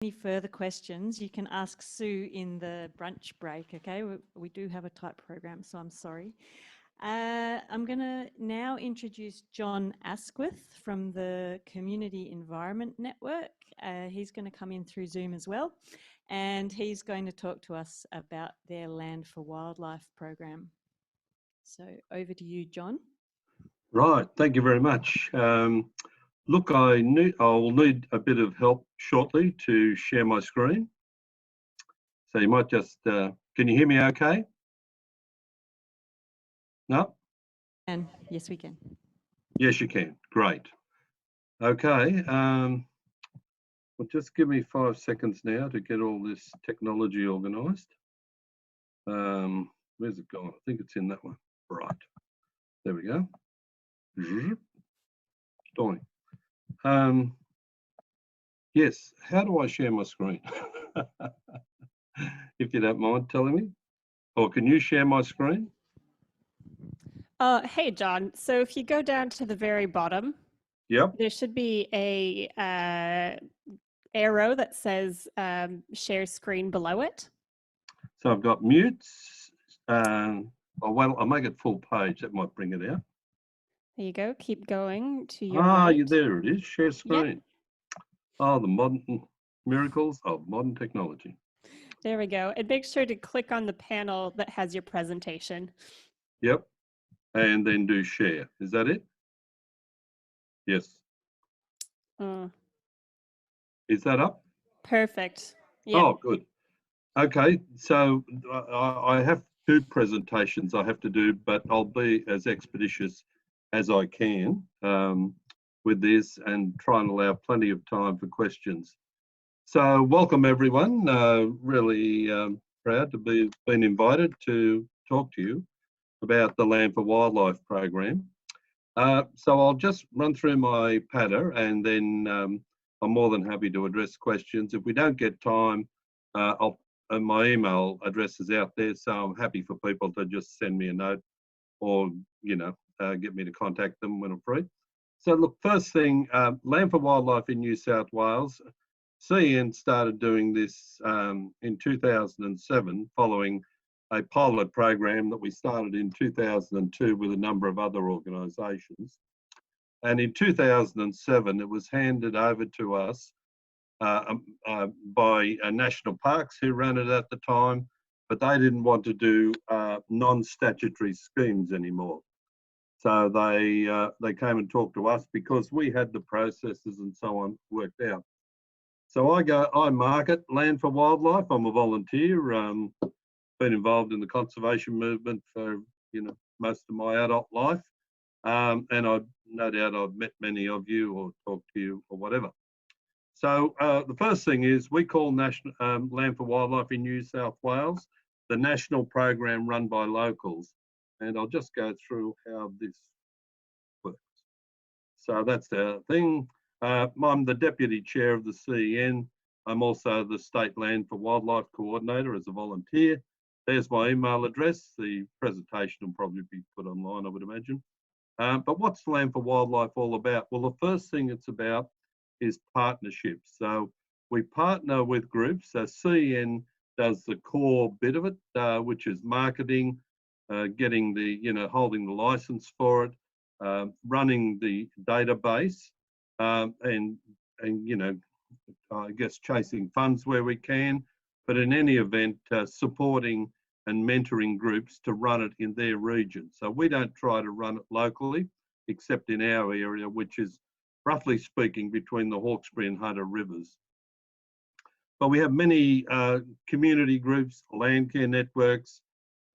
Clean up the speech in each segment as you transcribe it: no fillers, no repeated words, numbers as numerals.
Any further questions, you can ask Sue in the brunch break, okay? We do have a tight program, so I'm sorry. I'm going to now introduce John Asquith from the Community Environment Network. He's going to come in through Zoom as well, and he's going to talk to us about their Land for Wildlife program. So over to you, John. Right, thank you very much. Look, I will need a bit of help shortly to share my screen. So you might just, can you hear me okay? No? And yes, we can. Yes, you can. Great. Okay. Well, just give me 5 seconds now to get all this technology organised. Where's it gone? I think it's in that one. Right. There we go. Doing. Yes. How do I share my screen? If you don't mind telling me. Or can you share my screen? Hey, John. So if you go down to the very bottom, Yep. there should be a arrow that says share screen below it. So I've got mutes. Well, I'll make it full page. That might bring it out. There you go. Keep going to your right. There it is. Share screen. Yep. Oh, the modern miracles of modern technology. There we go. And make sure to click on the panel that has your presentation. Yep. And then do share. Is that it? Yes. Is that up? Perfect. Yep. Oh, good. Okay. So I have 2 presentations I have to do, but I'll be as expeditious as I can with this and try and allow plenty of time for questions. So welcome everyone. Really proud to be been invited to talk to you about the Land for Wildlife program. So I'll just run through my patter and then I'm more than happy to address questions. If we don't get time, my email address is out there, so I'm happy for people to just send me a note or, get me to contact them when I'm free. So look, first thing, Land for Wildlife in New South Wales, CN started doing this in 2007 following a pilot program that we started in 2002 with a number of other organisations. And in 2007, it was handed over to us by National Parks, who ran it at the time, but they didn't want to do non-statutory schemes anymore. So they came and talked to us because we had the processes and so on worked out. So I market Land for Wildlife. I'm a volunteer. Been involved in the conservation movement for most of my adult life, and I no doubt I've met many of you or talked to you or whatever. So the first thing is we call National Land for Wildlife in New South Wales the national program run by locals, and I'll just go through how this works. So that's the thing. I'm the deputy chair of the CEN. I'm also the State Land for Wildlife coordinator as a volunteer. There's my email address. The presentation will probably be put online, I would imagine. But what's Land for Wildlife all about? Well, the first thing it's about is partnerships. So we partner with groups. So CN does the core bit of it, which is marketing, getting the, holding the license for it, running the database, and I guess chasing funds where we can. But in any event, supporting and mentoring groups to run it in their region. So we don't try to run it locally, except in our area, which is roughly speaking between the Hawkesbury and Hunter rivers. But we have many community groups, land care networks,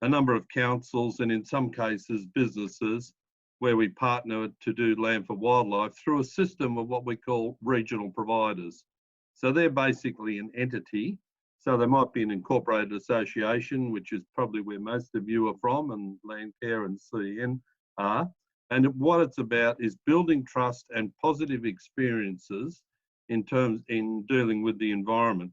a number of councils, and in some cases businesses where we partner to do Land for Wildlife through a system of what we call regional providers. So they're basically an entity. So there might be an incorporated association, which is probably where most of you are from, and Landcare and CN are. And what it's about is building trust and positive experiences in dealing with the environment.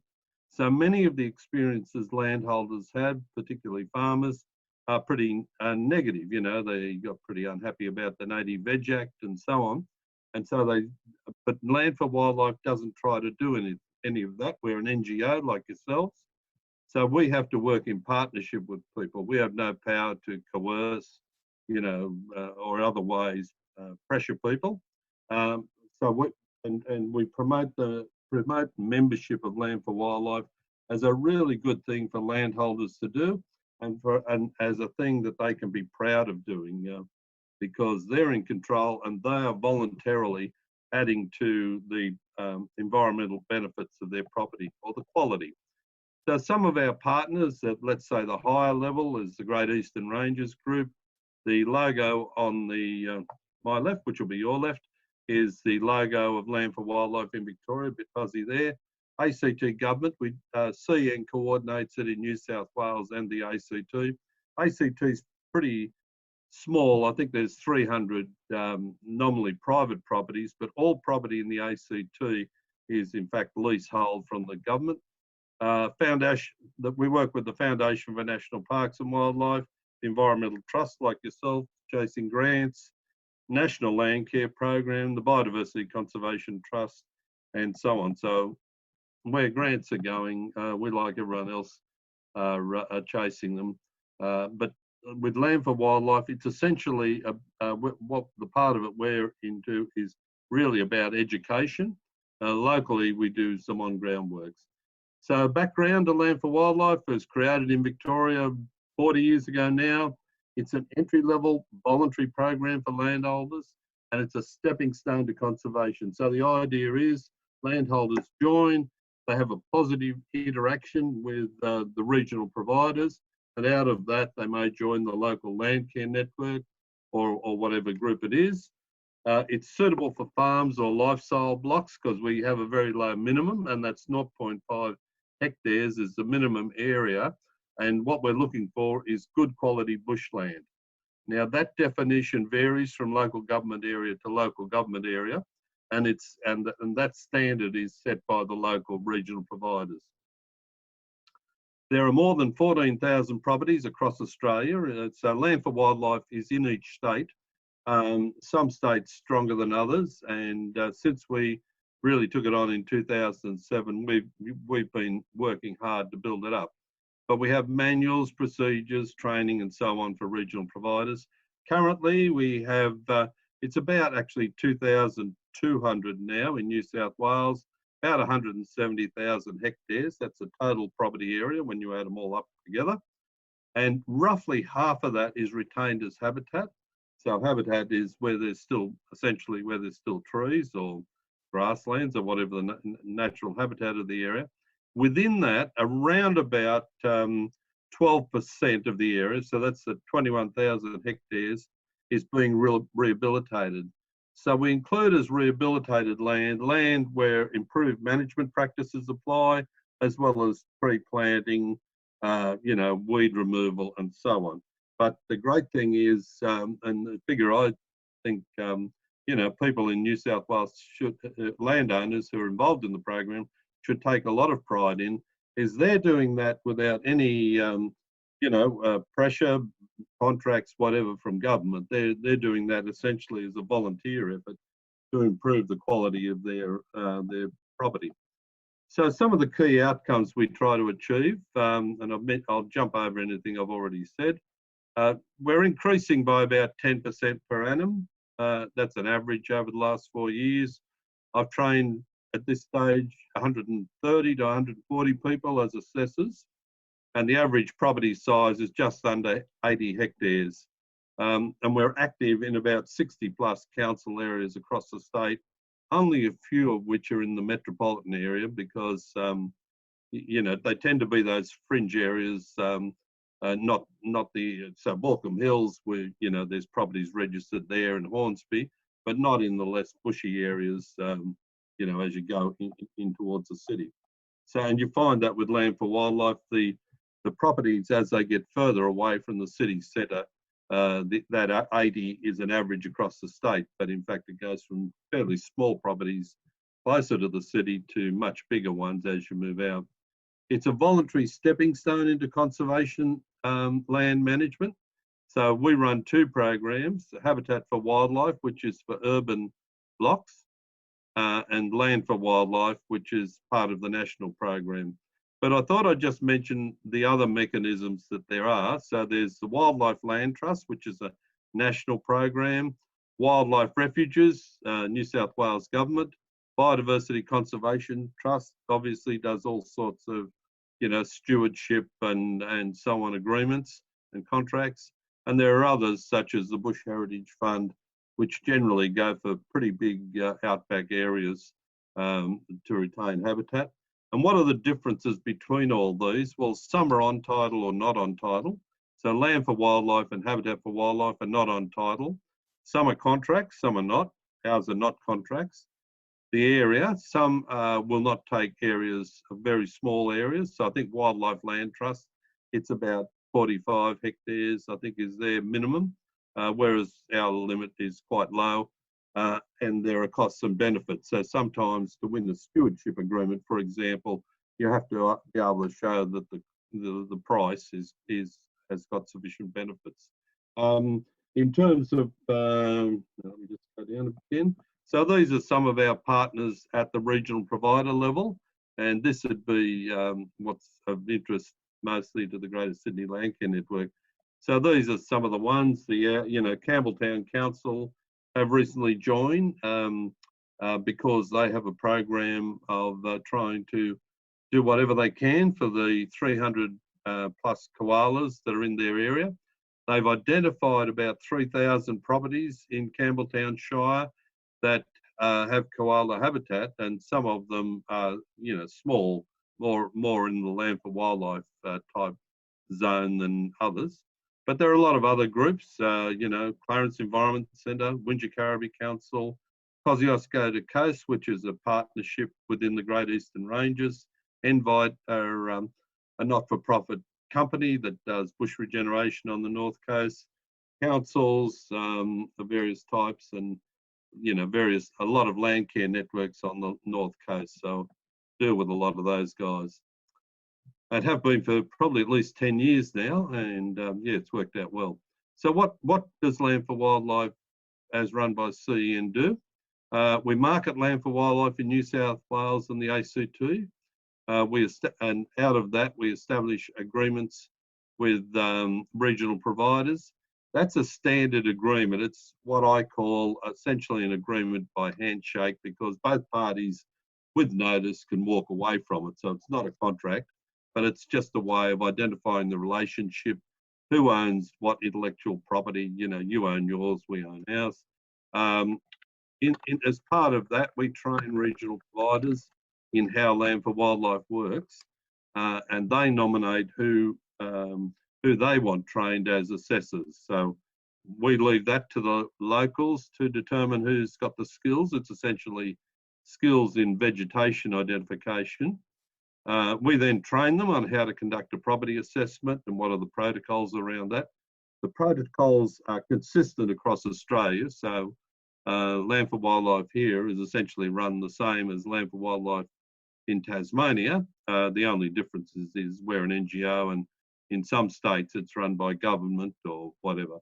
So many of the experiences landholders have, particularly farmers, are pretty negative. They got pretty unhappy about the Native Veg Act and so on. And so but Land for Wildlife doesn't try to do any of that. We're an NGO like yourselves. So we have to work in partnership with people. We have no power to coerce, or other ways pressure people. Um, so we promote membership of Land for Wildlife as a really good thing for landholders to do, and as a thing that they can be proud of doing, because they're in control and they are voluntarily adding to the environmental benefits of their property or the quality. So some of our partners at, let's say, the higher level is the Great Eastern Ranges Group. The logo on the my left, which will be your left, is the logo of Land for Wildlife in Victoria, a bit fuzzy there. ACT government, CN coordinates it in New South Wales and the ACT. ACT is pretty small. I think there's 300 nominally private properties, but all property in the ACT is in fact leasehold from the government. Foundation, that we work with the Foundation for National Parks and Wildlife, the Environmental Trust like yourself, chasing grants, National Land Care Program, the Biodiversity Conservation Trust, and so on. So where grants are going, we, like everyone else, are chasing them. But with Land for Wildlife, it's essentially what the part of it we're into is really about education. Locally, we do some on-ground works. So background to Land for Wildlife was created in Victoria 40 years ago now. It's an entry-level voluntary program for landholders, and it's a stepping stone to conservation. So the idea is landholders join, they have a positive interaction with the regional providers, and out of that, they may join the local land care network or whatever group it is. It's suitable for farms or lifestyle blocks because we have a very low minimum, and that's 0.5 hectares is the minimum area. And what we're looking for is good quality bushland. Now that definition varies from local government area to local government area, and that standard is set by the local regional providers. There are more than 14,000 properties across Australia. So Land for Wildlife is in each state. Some states stronger than others, and since we really took it on in 2007, we've been working hard to build it up. But we have manuals, procedures, training, and so on for regional providers. Currently, we have it's about actually 2,200 now in New South Wales, about 170,000 hectares. That's a total property area when you add them all up together. And roughly half of that is retained as habitat. So habitat is where there's still, essentially where there's still trees or grasslands or whatever the natural habitat of the area. Within that, around about 12% of the area, so that's the 21,000 hectares, is being rehabilitated. So we include as rehabilitated land where improved management practices apply, as well as tree planting, weed removal and so on. But the great thing is, and the figure I think, people in New South Wales landowners who are involved in the program should take a lot of pride in, is they're doing that without any, pressure, contracts, whatever from government. They're doing that essentially as a volunteer effort to improve the quality of their property. So some of the key outcomes we try to achieve, and I'll jump over anything I've already said. We're increasing by about 10% per annum. That's an average over the last 4 years. I've trained at this stage 130 to 140 people as assessors, and the average property size is just under 80 hectares. And we're active in about 60 plus council areas across the state, only a few of which are in the metropolitan area because, they tend to be those fringe areas, not the, so Balcombe Hills where, there's properties registered there in Hornsby, but not in the less bushy areas, as you go in towards the city. So, and you find that with Land for Wildlife, the properties as they get further away from the city centre, that 80 is an average across the state, but in fact it goes from fairly small properties closer to the city to much bigger ones as you move out. It's a voluntary stepping stone into conservation land management. So we run two programs, Habitat for Wildlife, which is for urban blocks, and Land for Wildlife, which is part of the national program. But I thought I'd just mention the other mechanisms that there are. So there's the Wildlife Land Trust, which is a national program, Wildlife Refuges, New South Wales Government, Biodiversity Conservation Trust obviously does all sorts of, stewardship and so on agreements and contracts. And there are others such as the Bush Heritage Fund, which generally go for pretty big outback areas to retain habitat. And what are the differences between all these? Well, some are on title or not on title. So Land for Wildlife and Habitat for Wildlife are not on title. Some are contracts, some are not. Ours are not contracts. The area, some will not take areas, very small areas. So I think Wildlife Land Trust, it's about 45 hectares, I think is their minimum, whereas our limit is quite low. And there are costs and benefits. So sometimes to win the stewardship agreement, for example, you have to be able to show that the price has got sufficient benefits. In terms of, let me just go down again. So these are some of our partners at the regional provider level, and this would be what's of interest mostly to the Greater Sydney Landcare Network. So these are some of the ones. The Campbelltown Council have recently joined because they have a program of trying to do whatever they can for the 300 plus koalas that are in their area. They've identified about 3,000 properties in Campbelltown Shire that have koala habitat, and some of them are, small, more in the Land for Wildlife type zone than others. But there are a lot of other groups, Clarence Environment Centre, Wingecarribee Council, Kosciuszko Coast, which is a partnership within the Great Eastern Ranges. Envite are a not-for-profit company that does bush regeneration on the North Coast. Councils of various types and, a lot of land care networks on the North Coast. So deal with a lot of those guys. It have been for probably at least 10 years now, and it's worked out well. So what does Land for Wildlife, as run by CEN, do? We market Land for Wildlife in New South Wales and the ACT. And out of that, we establish agreements with regional providers. That's a standard agreement. It's what I call essentially an agreement by handshake, because both parties with notice can walk away from it. So it's not a contract, but it's just a way of identifying the relationship, who owns what intellectual property. You own yours, we own ours. As part of that, we train regional providers in how Land for Wildlife works, and they nominate who they want trained as assessors. So we leave that to the locals to determine who's got the skills. It's essentially skills in vegetation identification. We then train them on how to conduct a property assessment and what are the protocols around that. The protocols are consistent across Australia. So Land for Wildlife here is essentially run the same as Land for Wildlife in Tasmania. The only difference is we're an NGO, and in some states it's run by government or whatever.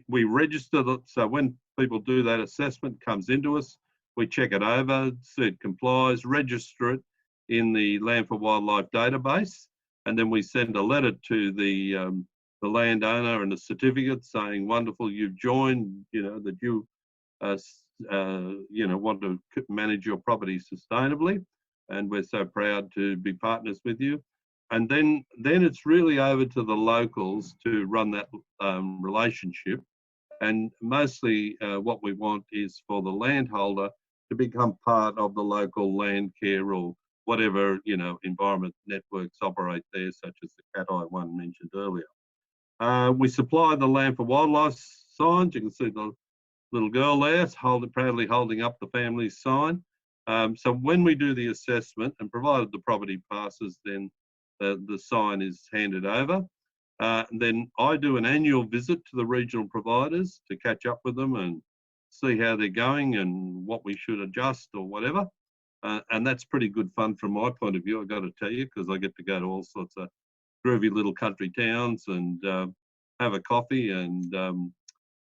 We register that, so when people do that assessment, comes into us, we check it over, see it complies, register it in the Land for Wildlife database, and then we send a letter to the landowner and a certificate saying, wonderful, you've joined, that you want to manage your property sustainably, and we're so proud to be partners with you. And then it's really over to the locals to run that relationship. And mostly what we want is for the landholder to become part of the local land care or whatever, environment networks operate there, such as the Cat Eye one mentioned earlier. We supply the Land for Wildlife signs. You can see the little girl there proudly holding up the family sign. So when we do the assessment, and provided the property passes, then the sign is handed over. Then I do an annual visit to the regional providers to catch up with them and see how they're going and what we should adjust or whatever. And that's pretty good fun from my point of view, I've got to tell you, because I get to go to all sorts of groovy little country towns and have a coffee and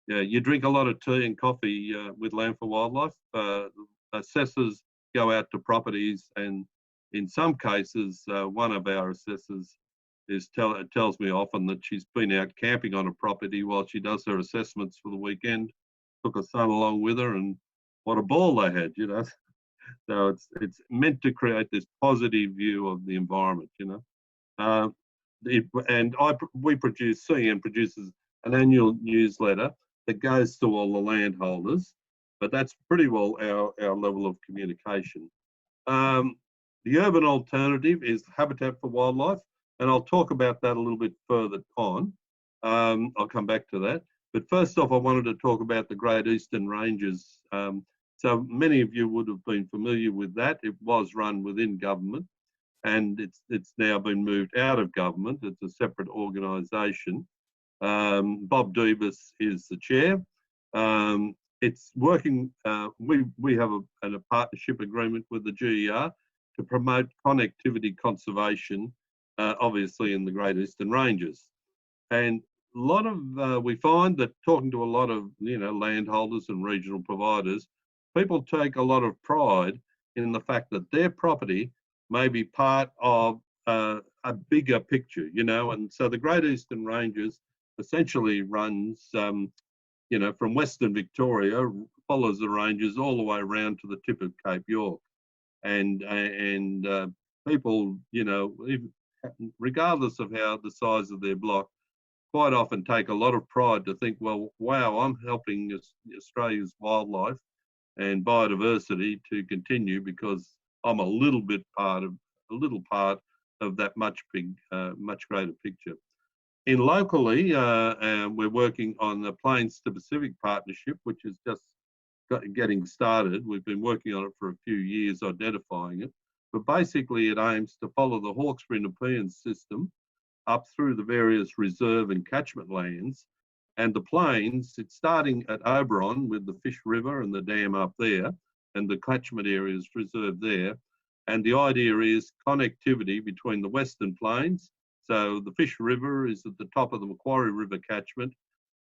Yeah, you drink a lot of tea and coffee with Land for Wildlife. Assessors go out to properties, and in some cases, one of our assessors tells me often that she's been out camping on a property while she does her assessments for the weekend. Took her son along with her, and what a ball they had, you know. So it's meant to create this positive view of the environment, you know. We produce, CN produces an annual newsletter that goes to all the landholders, but that's pretty well our level of communication. The urban alternative is Habitat for Wildlife, and I'll talk about that a little bit further on. I'll come back to that. But first off, I wanted to talk about the Great Eastern Ranges. So many of you would have been familiar with that. It was run within government, and it's now been moved out of government. It's a separate organisation. Bob Dubus is the chair. It's working. We have a partnership agreement with the GER to promote connectivity conservation, obviously in the Great Eastern Ranges. And a lot of we find that talking to a lot of landholders and regional providers, people take a lot of pride in the fact that their property may be part of a bigger picture, and so the Great Eastern Ranges essentially runs, from Western Victoria, follows the ranges all the way around to the tip of Cape York, and people, regardless of how the size of their block, quite often take a lot of pride to think, well, wow, I'm helping Australia's wildlife and biodiversity to continue because I'm a little part of that much greater picture. Locally, we're working on the Plains to Pacific Partnership, which is just getting started. We've been working on it for a few years, identifying it. But basically, it aims to follow the Hawkesbury Nepean system up through the various reserve and catchment lands. And the plains, it's starting at Oberon with the Fish River and the dam up there, and the catchment areas reserved there. And the idea is connectivity between the Western Plains. So the Fish River is at the top of the Macquarie River catchment,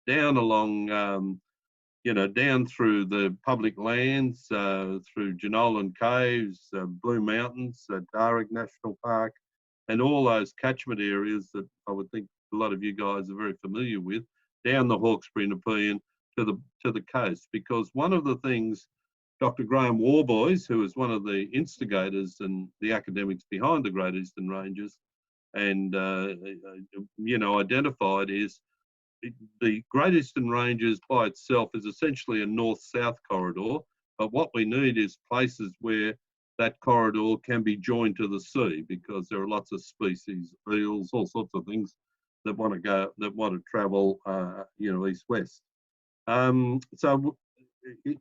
down along, down through the public lands, through Jenolan Caves, Blue Mountains, Darug National Park, and all those catchment areas that I would think a lot of you guys are very familiar with, down the Hawkesbury Nepean to the coast. Because one of the things Dr. Graham Warboys, who is one of the instigators and the academics behind the Great Eastern Ranges, and identified is the Great Eastern Ranges by itself is essentially a north-south corridor, but what we need is places where that corridor can be joined to the sea, because there are lots of species, eels, all sorts of things that want to travel, east-west. So the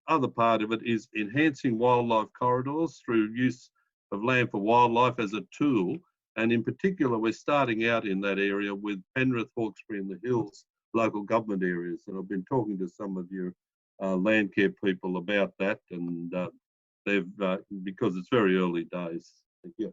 other part of it is enhancing wildlife corridors through use of Land for Wildlife as a tool. And in particular, we're starting out in that area with Penrith, Hawkesbury and the Hills local government areas. And I've been talking to some of your land care people about that, and because it's very early days. Yeah.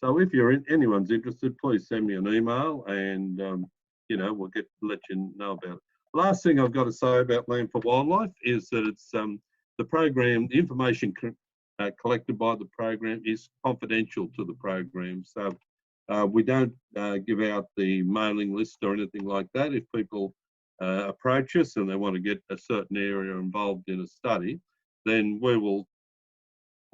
So if anyone's interested, please send me an email, and we'll let you know about it. Last thing I've got to say about Land for Wildlife is that it's the program, the information collected by the program is confidential to the program. So we don't give out the mailing list or anything like that. If people approach us and they want to get a certain area involved in a study, then we will,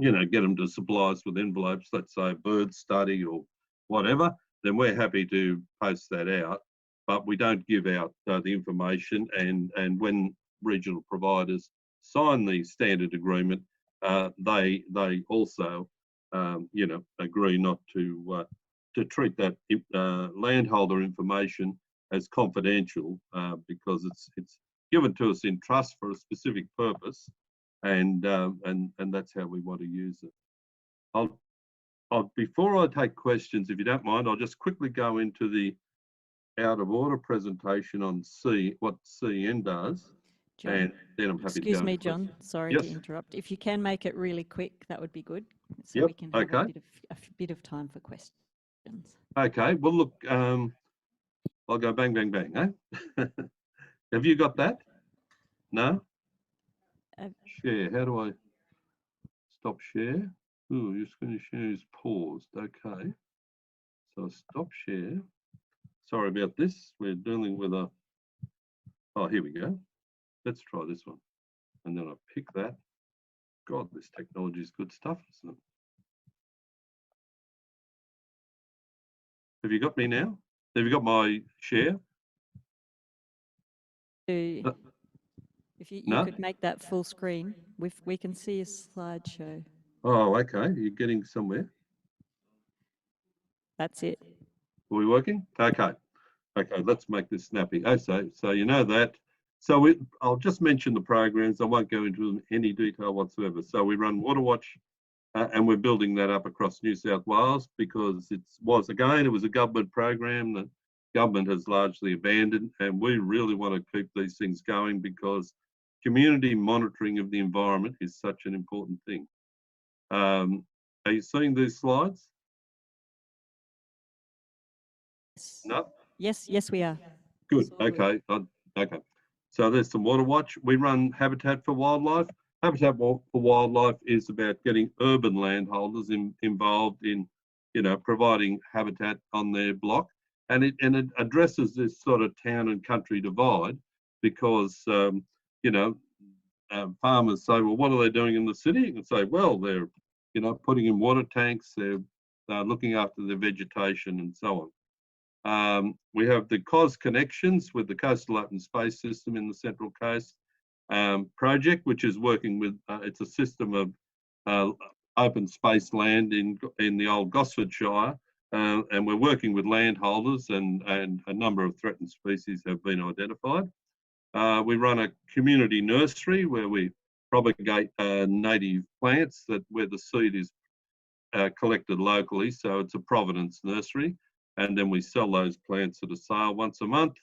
get them to supply us with envelopes, let's say a bird study or whatever, then we're happy to post that out. But we don't give out the information, and when regional providers sign the standard agreement, they also, agree not to treat that landholder information as confidential, because it's given to us in trust for a specific purpose, and that's how we want to use it. Before I take questions, if you don't mind, I'll just quickly go into the out of order presentation on what CN does. John, and then I'm happy excuse to go me, into John. questions. Sorry Yes. to interrupt. If you can make it really quick, that would be good, so Yep, we can have okay. a bit of time for questions. Okay, well, look, I'll go bang, bang, bang, eh? Have you got that? No? Uh, Share. How do I stop share? Oh, your screen share is paused. Okay. So stop share. Sorry about this. We're dealing with a... Oh, here we go. Let's try this one. And then I pick that. God, this technology is good stuff, isn't it? Have you got me now? Have you got my share? If you No? could make that full screen, we can see a slideshow. Oh, okay. You're getting somewhere. That's it. Are we working? Okay. Okay, let's make this snappy. Oh, so you know that. So I'll just mention the programs. I won't go into any detail whatsoever. So we run Water Watch, and we're building that up across New South Wales because it was a government program that government has largely abandoned, and we really want to keep these things going because community monitoring of the environment is such an important thing. Are you seeing these slides? No? Yes, we are. Good. All good. Okay. Okay. So there's some Water Watch. We run Habitat for Wildlife. Habitat for Wildlife is about getting urban landholders involved in, providing habitat on their block, and it addresses this sort of town and country divide because farmers say, well, what are they doing in the city? You can say, well, they're putting in water tanks, they're looking after their vegetation and so on. We have the COS connections with the Coastal Open Space System in the Central Coast project, which is working with, it's a system of open space land in the old Gosford Shire, and we're working with landholders and a number of threatened species have been identified. We run a community nursery where we propagate native plants where the seed is collected locally, so it's a provenance nursery. And then we sell those plants at a sale once a month.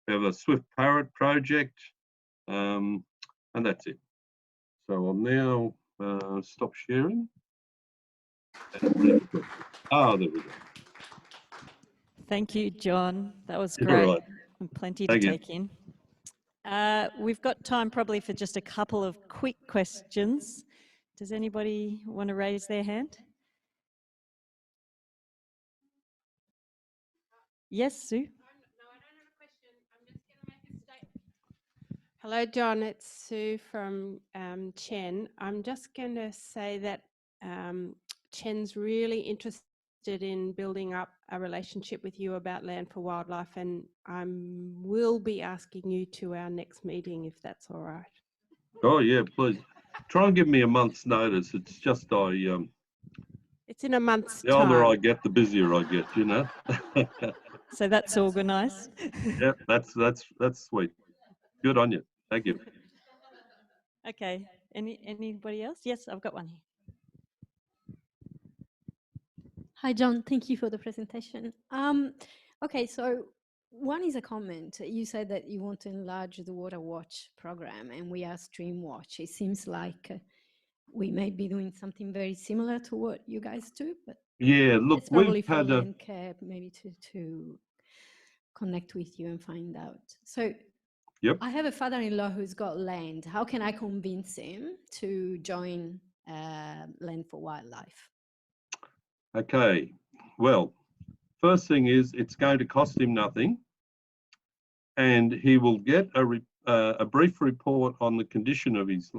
We have a Swift Parrot project, and that's it. So I'll now stop sharing. Oh, there we go. Thank you, John. That was All great. right. And plenty to Thank you. take in. We've got time probably for just a couple of quick questions. Does anybody want to raise their hand? Yes, Sue? No, I don't have a question. I'm just going to make a statement. Hello, John. It's Sue from Chen. I'm just going to say that Chen's really interested in building up a relationship with you about Land for Wildlife, and I will be asking you to our next meeting if that's all right. Oh, yeah, please. Try and give me a month's notice. It's just It's in a month's the older time. I get, the busier I get, So that's organised. Yeah, that's sweet. Good on you. Thank you. Okay. Anybody else? Yes, I've got one here. Hi, John. Thank you for the presentation. Okay, so one is a comment. You said that you want to enlarge the Water Watch program, and we are Stream Watch. It seems like we may be doing something very similar to what you guys do, but Yeah, look, it's probably we've for had land care, maybe to connect with you and find out. So Yep. I have a father-in-law who's got land. How can I convince him to join Land for Wildlife? Okay, well, first thing is it's going to cost him nothing, and he will get a brief report on the condition of his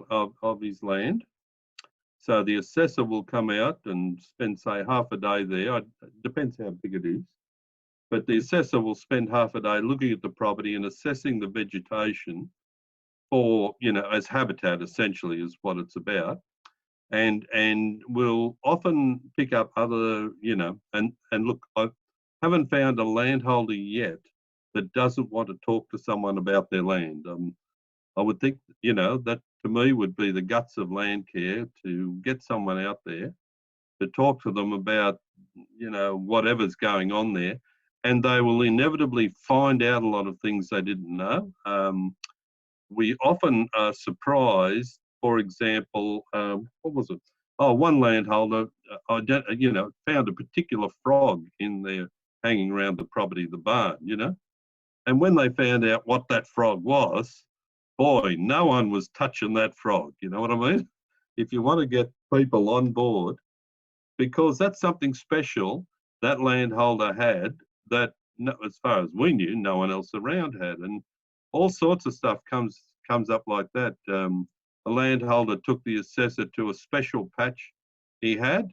land. So the assessor will come out and spend, say, half a day there. It depends how big it is, but the assessor will spend half a day looking at the property and assessing the vegetation for, as habitat essentially is what it's about. And we'll often pick up other, and look, I haven't found a landholder yet that doesn't want to talk to someone about their land. I would think, that to me would be the guts of land care, to get someone out there to talk to them about, whatever's going on there, and they will inevitably find out a lot of things they didn't know. We often are surprised. For example, what was it? Oh, one landholder, found a particular frog in there hanging around the property, the barn, and when they found out what that frog was, boy, no one was touching that frog. You know what I mean? If you want to get people on board, because that's something special that landholder had that, as far as we knew, no one else around had. And all sorts of stuff comes up like that. The landholder took the assessor to a special patch he had,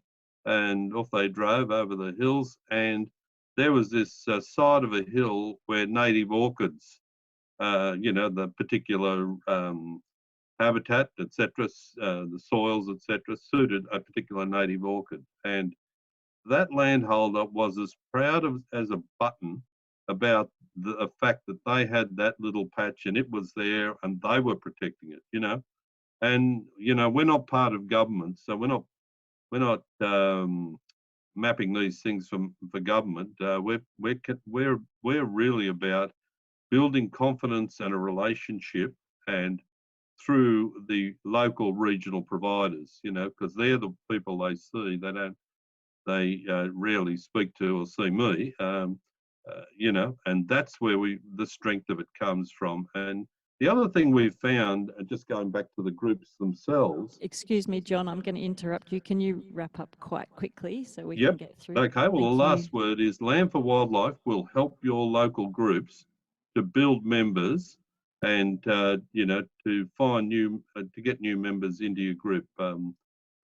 and off they drove over the hills. And there was this side of a hill where native orchids, the particular habitat, etc., the soils, etc., suited a particular native orchid. And that landholder was as proud as a button about the fact that they had that little patch and it was there and they were protecting it, And, we're not part of government, so we're not mapping these things for government. We're really about building confidence and a relationship, and through the local regional providers, because they're the people they see. They rarely speak to or see me, and that's where the strength of it comes from. And the other thing we've found, just going back to the groups themselves. Excuse me, John, I'm going to interrupt you. Can you wrap up quite quickly so we can get through? Okay, well, the last word is Land for Wildlife will help your local groups to build members and, to find to get new members into your group.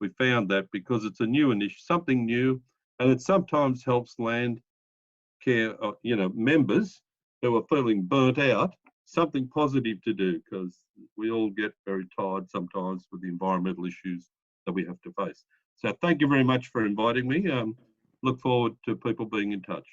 We found that because it's a new initiative, something new, and it sometimes helps land care, members who are feeling burnt out, something positive to do, because we all get very tired sometimes with the environmental issues that we have to face. So thank you very much for inviting me. Look forward to people being in touch.